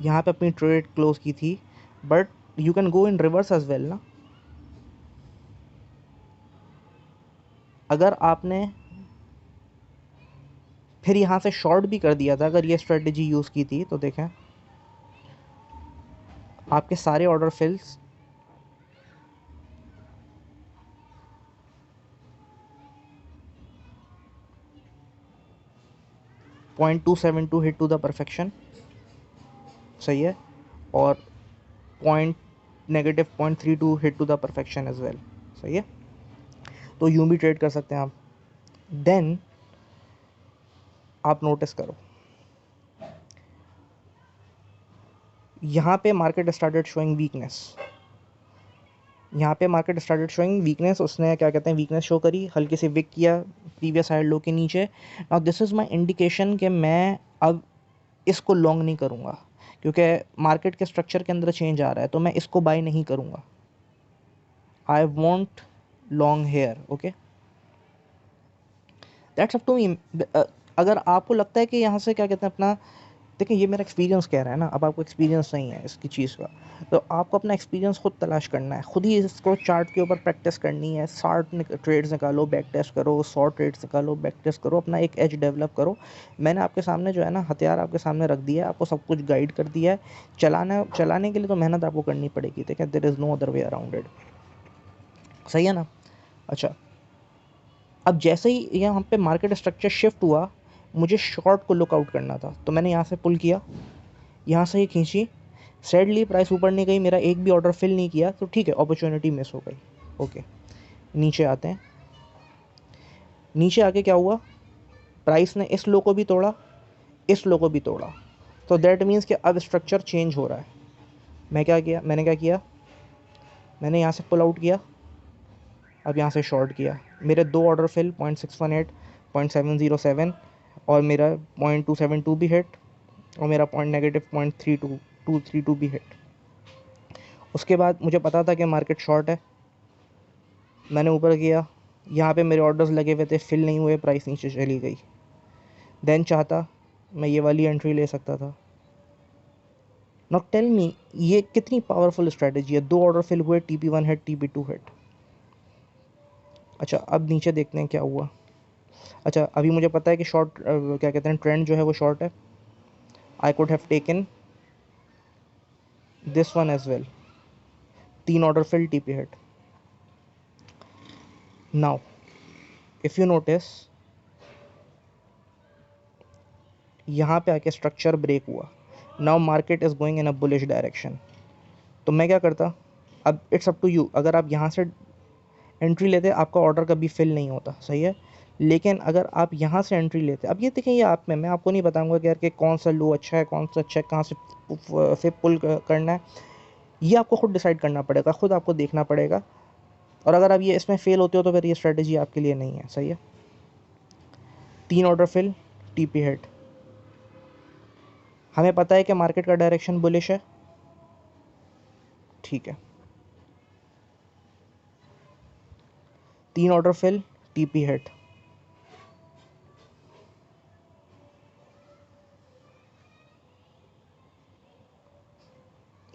यहाँ पे अपनी ट्रेड क्लोज की थी, but you can go in reverse as well ना। अगर आपने फिर यहाँ से शॉर्ट भी कर दिया था, अगर ये स्ट्रेटजी यूज़ की थी, तो देखें आपके सारे order fills 0.272 hit to the perfection, सही है, और point -0.32 hit to the perfection as well, सही है। तो यूँ भी ट्रेड कर सकते हैं आप। देन आप नोटिस करो, यहाँ पे मार्केट स्टार्टेड शोइंग वीकनेस, यहाँ पे मार्केट स्टार्टेड शोइंग वीकनेस, उसने क्या कहते हैं वीकनेस शो करी, हल्के से विक किया प्रीवियस हाई लो के नीचे। Now this is my indication कि मैं अब इसको लॉन्ग नहीं करूँगा, क्योंकि मार्केट के स्ट्रक्चर के अंदर चेंज आ रहा है, तो मैं इसको बाय नहीं करूँगा। I won't long here, okay, that's up to me. अगर आपको लगता है कि यहाँ से क्या कहते हैं अपना, देखिए ये मेरा एक्सपीरियंस कह रहा है ना, अब आपको एक्सपीरियंस नहीं है इसकी चीज़ का, तो आपको अपना एक्सपीरियंस खुद तलाश करना है, खुद ही इसको चार्ट के ऊपर प्रैक्टिस करनी है। 60 ट्रेड्स निकालो, बैक टेस्ट करो, 100 ट्रेड्स निकालो, बैक टेस्ट करो, अपना एक एज डेवलप करो। मैंने आपके सामने जो है ना हथियार आपके सामने रख दिया है, आपको सब कुछ गाइड कर दिया है। चलाने के लिए तो मेहनत आपको करनी पड़ेगी, ठीक है, there is no other way around it, सही है ना। अच्छा, अब जैसे ही यहाँ पे मार्केट स्ट्रक्चर शिफ्ट हुआ, मुझे शॉर्ट को लुकआउट करना था, तो मैंने यहाँ से पुल किया, यहाँ से ही खींची, सैडली प्राइस ऊपर नहीं गई, मेरा एक भी ऑर्डर फिल नहीं किया, तो ठीक है, अपॉर्चुनिटी मिस हो गई। ओके, नीचे आते हैं, नीचे आके क्या हुआ, प्राइस ने इस लो को भी तोड़ा, इस लो को भी तोड़ा, तो दैट मीन्स कि अब स्ट्रक्चर चेंज हो रहा है। मैंने क्या किया, मैंने यहाँ से पुल आउट किया, अब यहाँ से शॉर्ट किया, मेरे दो ऑर्डर फिल 0.618, 0.707, और मेरा 0.272 भी हिट, और मेरा -0.232 भी हिट। उसके बाद मुझे पता था कि मार्केट शॉर्ट है, मैंने ऊपर किया, यहाँ पे मेरे ऑर्डर्स लगे हुए थे, फिल नहीं हुए, प्राइस नीचे चली गई। देन चाहता मैं ये वाली एंट्री ले सकता था। नाउ टेल मी, ये कितनी पावरफुल स्ट्रेटजी है, दो ऑर्डर फिल हुए, TP1 हिट, TP2 हिट। अच्छा, अब नीचे देखते हैं क्या हुआ। अच्छा, अभी मुझे पता है कि शॉर्ट क्या कहते हैं, ट्रेंड जो है वो शॉर्ट है। I could have taken this one as well, तीन order fill, TP hit. Now if you notice, यहाँ पे आके स्ट्रक्चर ब्रेक हुआ, now market is going in a bullish direction. तो मैं क्या करता, अब इट्स अप टू यू, अगर आप यहाँ से एंट्री लेते आपका ऑर्डर कभी फिल नहीं होता, सही है, लेकिन अगर आप यहाँ से एंट्री लेते, अब ये देखें, ये आप में, मैं आपको नहीं बताऊंगा कि यार कि कौन सा लो अच्छा है, कौन सा अच्छा है, कहाँ से पुल करना है, ये आपको खुद डिसाइड करना पड़ेगा, खुद आपको देखना पड़ेगा। और अगर आप ये इसमें फेल होते हो तो फिर ये स्ट्रेटजी आपके लिए नहीं है, सही है। तीन ऑर्डर फिल, TP हिट, हमें पता है कि मार्केट का डायरेक्शन बुलिश है, ठीक है, तीन ऑर्डर फिल, TP हिट,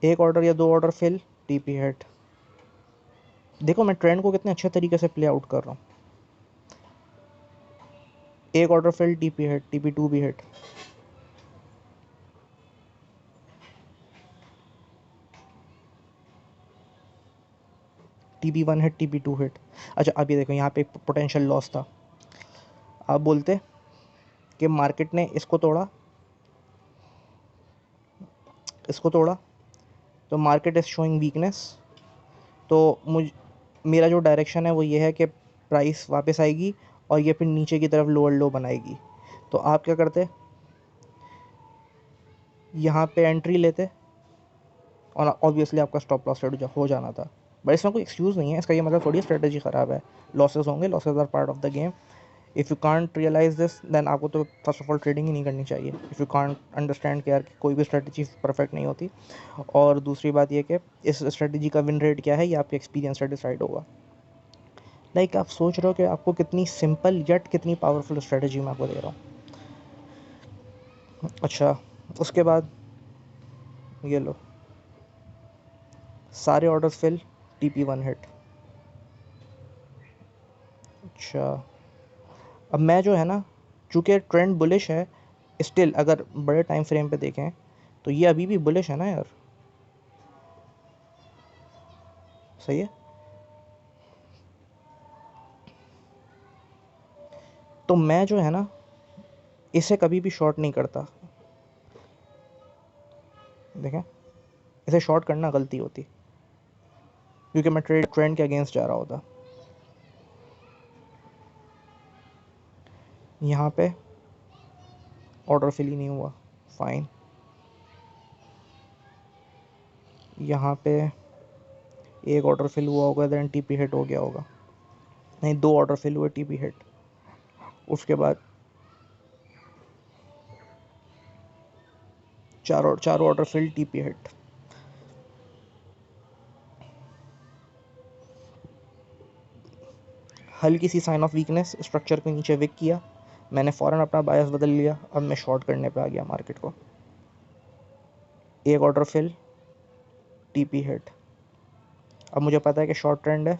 एक ऑर्डर या दो ऑर्डर फिल, TP हिट। देखो मैं ट्रेंड को कितने अच्छे तरीके से प्ले आउट कर रहा हूँ, एक order fill, TP hit, TP2 भी hit. TP1 hit, TP2 hit. अच्छा अभी देखो यहाँ पे एक पोटेंशियल लॉस था। आप बोलते कि मार्केट ने इसको तोड़ा, इसको तोड़ा, तो मार्केट इज़ शोइंग वीकनेस, तो मेरा जो डायरेक्शन है वो ये है कि प्राइस वापस आएगी और ये फिर नीचे की तरफ लोअर लो बनाएगी। तो आप क्या करते, यहाँ पे एंट्री लेते और ऑब्वियसली आपका स्टॉप लॉस सेट हो जाना था। बट इसमें कोई एक्सक्यूज़ नहीं है, इसका ये मतलब थोड़ी स्ट्रेटजी ख़राब है। लॉसेस होंगे, losses are part of the game. If you can't realize this then आपको तो फर्स्ट ऑफ ऑल ट्रेडिंग ही नहीं करनी चाहिए। इफ़ यू कांट अंडरस्टैंड कि यार कोई भी स्ट्रेटजी परफेक्ट नहीं होती। और दूसरी बात ये कि इस स्ट्रेटजी का विन रेट क्या है ये आपके एक्सपीरियंस से डिसाइड होगा। लाइक आप सोच रहे हो कि आपको कितनी सिंपल यट कितनी पावरफुल स्ट्रेटजी मैं आपको दे रहा हूँ। अच्छा उसके बाद ये लो, सारे ऑर्डर फिल, TP1 हिट। अच्छा अब मैं जो है ना, चूँकि ट्रेंड बुलिश है स्टिल, अगर बड़े टाइम फ्रेम पे देखें तो ये अभी भी बुलिश है ना यार, सही है। तो मैं जो है ना इसे कभी भी शॉर्ट नहीं करता। देखें, इसे शॉर्ट करना गलती होती क्योंकि मैं ट्रेंड के अगेंस्ट जा रहा होता। यहाँ पे ऑर्डर फिल ही नहीं हुआ, फाइन। यहाँ पे एक ऑर्डर फिल हुआ होगा, देन TP हिट हो गया होगा, नहीं 2 ऑर्डर फिल हुए, TP हिट। उसके बाद चार ऑर्डर फिल, TP हिट। हल्की सी साइन ऑफ वीकनेस, स्ट्रक्चर को नीचे विक किया, मैंने फ़ौरन अपना बायस बदल लिया, अब मैं शॉर्ट करने पे आ गया मार्केट को। एक ऑर्डर फिल, TP हिट। अब मुझे पता है कि शॉर्ट ट्रेंड है।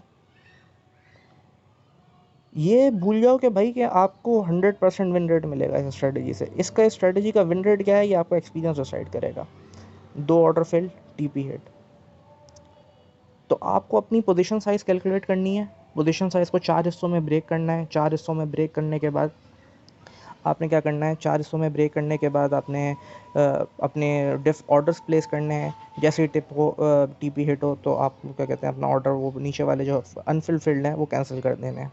ये भूल जाओ कि भाई कि आपको 100% विन रेट मिलेगा इस स्ट्रेटजी से। इसका स्ट्रेटजी का विन रेट क्या है ये आपको एक्सपीरियंस डिसाइड करेगा। 2 ऑर्डर फिल, TP हिट। तो आपको अपनी पोजीशन साइज़ कैलकुलेट करनी है। पोजीशन साइज़ को 4 हिस्सों में ब्रेक करना है। 4 हिस्सों में ब्रेक करने के बाद आपने क्या करना है, 4 हिस्सों में ब्रेक करने के बाद आपने अपने डिफ ऑर्डर्स प्लेस करने हैं। जैसे ही टिप हो, TP हिट हो, तो आप क्या कहते हैं अपना ऑर्डर वो नीचे वाले जो अनफुलफिल्ड हैं वो कैंसिल कर देने हैं।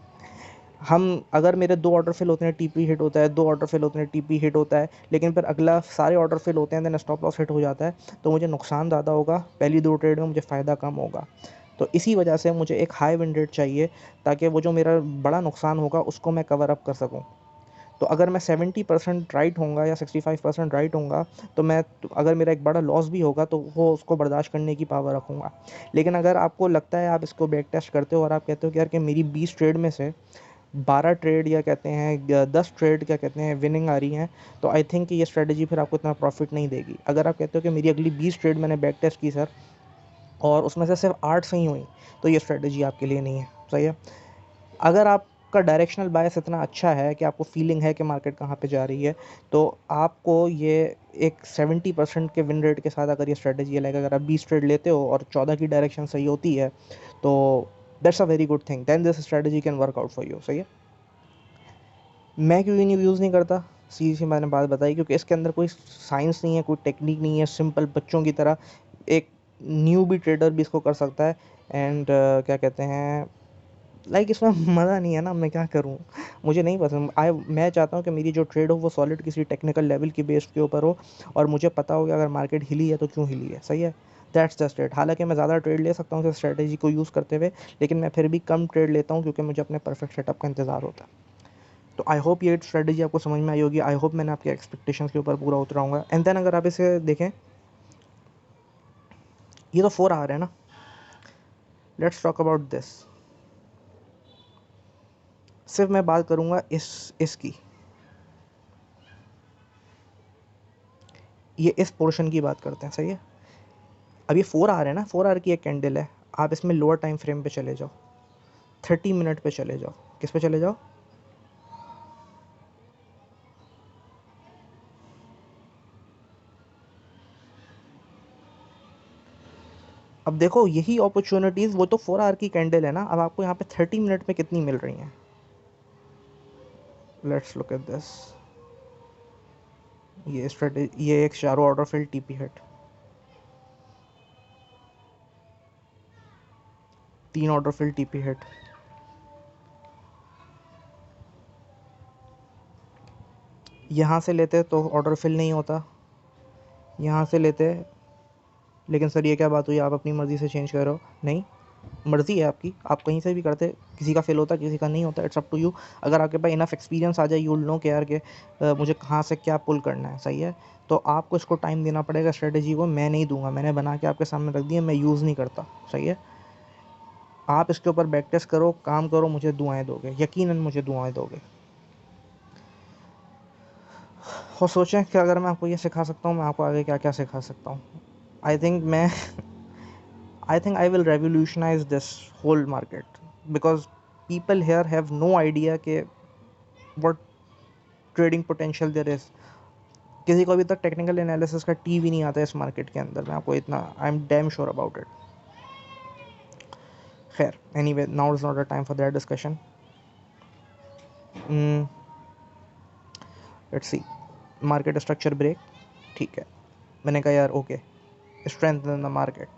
हम अगर मेरे 2 ऑर्डर फिल होते हैं, TP हिट होता है, 2 ऑर्डर फिल होते हैं, TP हिट होता है, लेकिन फिर अगला सारे ऑर्डर फिल होते हैं, देन स्टॉप लॉस हिट हो जाता है, तो मुझे नुकसान ज़्यादा होगा, पहली 2 ट्रेड में मुझे फ़ायदा कम होगा। तो इसी वजह से मुझे एक हाई विन रेट चाहिए ताकि वो जो मेरा बड़ा नुकसान होगा उसको मैं कवर अप कर सकूँ। तो अगर मैं 70% राइट होऊंगा या 65% राइट होऊंगा, तो मैं अगर मेरा एक बड़ा लॉस भी होगा तो वो उसको बर्दाश्त करने की पावर रखूँगा। लेकिन अगर आपको लगता है, आप इसको बैक टेस्ट करते हो और आप कहते हो कि यार कि मेरी 20 ट्रेड में से 12 ट्रेड या कहते हैं 10 ट्रेड क्या कहते हैं विनिंग आ रही हैं, तो आई थिंक ये स्ट्रेटजी फिर आपको इतना प्रॉफिट नहीं देगी। अगर आप कहते हो कि मेरी अगली 20 ट्रेड मैंने बैक टेस्ट की सर और उसमें से सिर्फ 8 सही हुई, तो ये स्ट्रेटजी आपके लिए नहीं है, सही है। अगर आपका डायरेक्शनल बायस इतना अच्छा है कि आपको फीलिंग है कि मार्केट कहाँ पे जा रही है, तो आपको ये एक 70% के विन रेट के साथ अगर ये स्ट्रेटजी है, लाइक अगर आप 20 ट्रेड लेते हो और 14 की डायरेक्शन सही होती है, तो that's a very good thing, then this strategy can work out for you, सही है। मैं क्यों नहीं यूज़ नहीं करता, सीधी सी मैंने बात बताई, क्योंकि इसके अंदर कोई साइंस नहीं है, कोई टेक्निक नहीं है, सिंपल बच्चों की तरह एक न्यू भी ट्रेडर भी इसको कर सकता है। एंड क्या कहते हैं, लाइक इसमें मज़ा नहीं है ना, मैं क्या करूँ, मुझे नहीं पसंद। मैं चाहता हूँ कि मेरी जो ट्रेड हो वो सॉलिड किसी टेक्निकल लेवल की बेस के ऊपर हो और मुझे पता हो कि अगर मार्केट हिली है तो क्यों हिली है, सही है। That's just it. हालांकि मैं ज़्यादा ट्रेड ले सकता हूँ इस स्ट्रेटजी को यूज़ करते हुए, लेकिन मैं फिर भी कम ट्रेड लेता हूँ क्योंकि मुझे अपने परफेक्ट सेटअप का इंतज़ार होता है। तो आई होप ये स्ट्रेटजी आपको समझ में आई होगी। आई होप मैंने आपके एक्सपेक्टेशंस के ऊपर पूरा उतराऊंगा। एंड देन अगर आप इसे देखें, ये तो 4 आवर है ना, लेट्स टॉक अबाउट दिस। सिर्फ मैं बात करूंगा इसकी, ये इस पोर्शन की बात करते हैं, सही है। अब ये 4 आवर है ना, 4 आवर की एक कैंडल है। आप इसमें लोअर टाइम फ्रेम पे चले जाओ, 30 मिनट पे चले जाओ। किस पे चले जाओ, अब देखो यही अपॉर्चुनिटीज़, वो तो 4 आवर की कैंडल है ना, अब आपको यहाँ पे 30 मिनट में कितनी मिल रही हैं? Let's look at this. ये स्ट्रेटेजी, ये एक चारों order fill TP hit, 3 order fill TP hit, यहाँ से लेते तो ऑर्डर फिल नहीं होता, यहाँ से लेते। लेकिन सर ये क्या बात हुई, आप अपनी मर्ज़ी से चेंज कर रहे हो? नहीं, मर्ज़ी है आपकी, आप कहीं से भी करते, किसी का फेल होता किसी का नहीं होता, इट्स अप टू यू। अगर आपके पास इनफ एक्सपीरियंस आ जाए, यू विल नो कि यार के मुझे कहाँ से क्या पुल करना है, सही है। तो आपको इसको टाइम देना पड़ेगा, स्ट्रेटजी को मैं नहीं दूंगा, मैंने बना के आपके सामने रख दिया, मैं यूज़ नहीं करता, सही है। आप इसके ऊपर बैक टेस्ट करो, काम करो, मुझे दुआएं दोगे, यकीनन मुझे दुआएं दोगे। और सोचें कि अगर मैं आपको ये सिखा सकता हूँ, मैं आपको आगे क्या क्या सिखा सकता हूँ। आई थिंक मैं I think I will revolutionize this whole market because people here have no idea कि what trading potential there is. किसी को अभी तक टेक्निकल एनालिसिस का टी भी नहीं आता इस मार्केट के अंदर, मैं आपको इतना, I am damn sure about it. खैर, anyway, now is not a time for that discussion. Let's see, market structure break, ठीक है। मैंने कहा यार okay, strength in the market,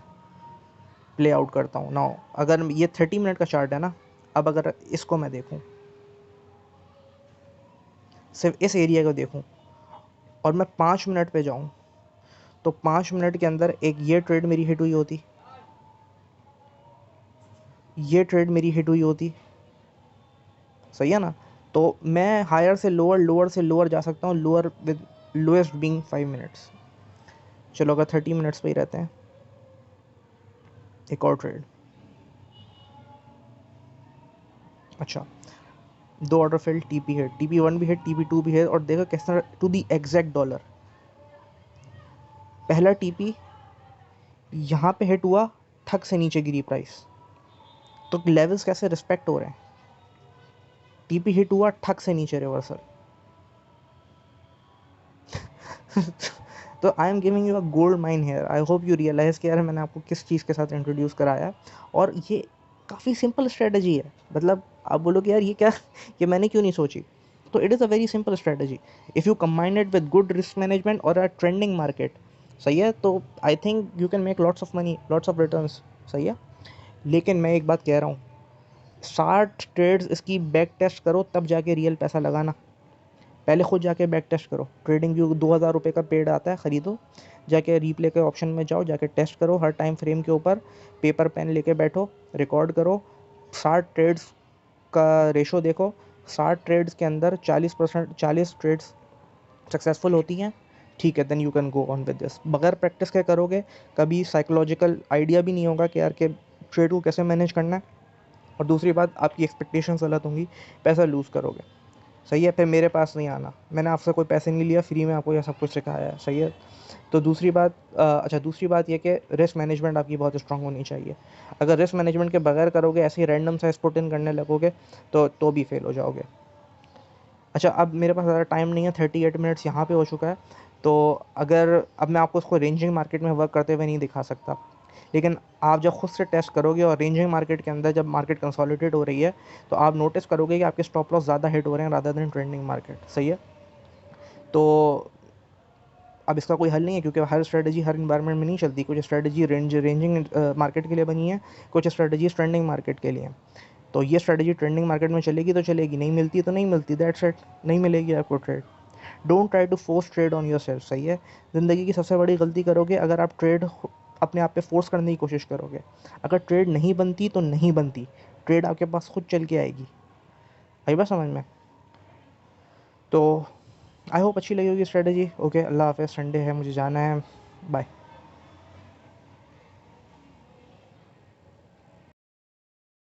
play out करता हूँ नाउ। अगर ये 30 मिनट का चार्ट है ना, अब अगर इसको मैं देखूँ, सिर्फ इस एरिया को देखूँ, और मैं 5 मिनट पे जाऊँ, तो 5 मिनट के अंदर एक ये ट्रेड मेरी हिट हुई होती, ये ट्रेड मेरी हिट हुई होती, सही है ना। तो मैं हायर से लोअर, लोअर से लोअर जा सकता हूँ, lower with lowest being 5 minutes. चलो अगर 30 मिनट्स पे ही रहते हैं, एक और ट्रेड, अच्छा, 2 order fail, TP hit, TP1 भी हिट, TP2 भी हिट, और देखो किस तरह टू दी एग्जैक्ट डॉलर। पहला टीपी यहाँ पे हिट हुआ, थक से नीचे गिरी प्राइस, तो लेवल्स कैसे रिस्पेक्ट हो रहे हैं। टीपी हिट हुआ, ठक से नीचे रिवर्सल। तो I am giving you a gold mine here, I hope you realize कि यार मैंने आपको किस चीज़ के साथ इंट्रोड्यूस कराया। और ये काफ़ी सिंपल स्ट्रेटजी है, मतलब आप बोलो कि यार ये क्या, ये मैंने क्यों नहीं सोची। तो it is a very simple strategy, if you combine it with good risk management और अ ट्रेंडिंग मार्केट, सही है। तो I think you can make lots of money, lots of returns, सही है। लेकिन मैं एक बात कह रहा हूँ, 60 ट्रेड्स इसकी बैक टेस्ट करो, तब जाके रियल पैसा लगाना। पहले खुद जाके बैक टेस्ट करो, ट्रेडिंग व्यू 2000 रुपये का पेड आता है, ख़रीदो, जाके रीप्ले के ऑप्शन में जाओ, जाके टेस्ट करो हर टाइम फ्रेम के ऊपर, पेपर पेन लेके बैठो, रिकॉर्ड करो, 60 ट्रेड्स का रेशो देखो, 60 ट्रेड्स के अंदर 40%, 40 ट्रेड्स सक्सेसफुल होती हैं, ठीक है, then you can go on with this. बगैर प्रैक्टिस के करोगे, कभी साइकोलॉजिकल आइडिया भी नहीं होगा कि यार के ट्रेड को कैसे मैनेज करना है। और दूसरी बात, आपकी एक्सपेक्टेशंस गलत होंगी, पैसा लूज़ करोगे, सही है। फिर मेरे पास नहीं आना, मैंने आपसे कोई पैसे नहीं लिया, फ्री में आपको यह सब कुछ सिखाया है, सही है। तो दूसरी बात, अच्छा, दूसरी बात ये कि रिस्क मैनेजमेंट आपकी बहुत स्ट्रांग होनी चाहिए। अगर रिस्क मैनेजमेंट के बगैर करोगे, ऐसे ही रैंडम सा स्पोर्ट इन करने लगोगे, तो भी फेल हो जाओगे। अच्छा, अब मेरे पास ज़्यादा टाइम नहीं है, 38 मिनट्स यहाँ पे हो चुका है। तो अगर अब मैं आपको उसको रेंजिंग मार्केट में वर्क करते हुए नहीं दिखा सकता, लेकिन आप जब खुद से टेस्ट करोगे और रेंजिंग मार्केट के अंदर जब मार्केट कंसोलिडेट हो रही है, तो आप नोटिस करोगे कि आपके स्टॉप लॉस ज़्यादा हिट हो रहे हैं रादर देन ट्रेंडिंग मार्केट, सही है। तो अब इसका कोई हल नहीं है, क्योंकि हर स्ट्रेटजी हर इन्वायरमेंट में नहीं चलती। कुछ स्ट्रेटजी रेंजिंग मार्केट के लिए बनी है, कुछ स्ट्रेटजी ट्रेंडिंग मार्केट के लिए। तो ये स्ट्रेटजी ट्रेंडिंग मार्केट में चलेगी तो चलेगी, नहीं मिलती तो नहीं मिलती, दैट्स इट, नहीं मिलेगी आपको trade. Don't try to force trade on your self, सही है। ज़िंदगी की सबसे बड़ी गलती करोगे अगर आप ट्रेड अपने आप पे फोर्स करने की कोशिश करोगे। अगर ट्रेड नहीं बनती तो नहीं बनती, ट्रेड आपके पास खुद चल के आएगी। आई बात समझ में। तो आई होप अच्छी लगी होगी स्ट्रेटजी। ओके, अल्लाह हाफ़िज़, संडे है, मुझे जाना है, बाय।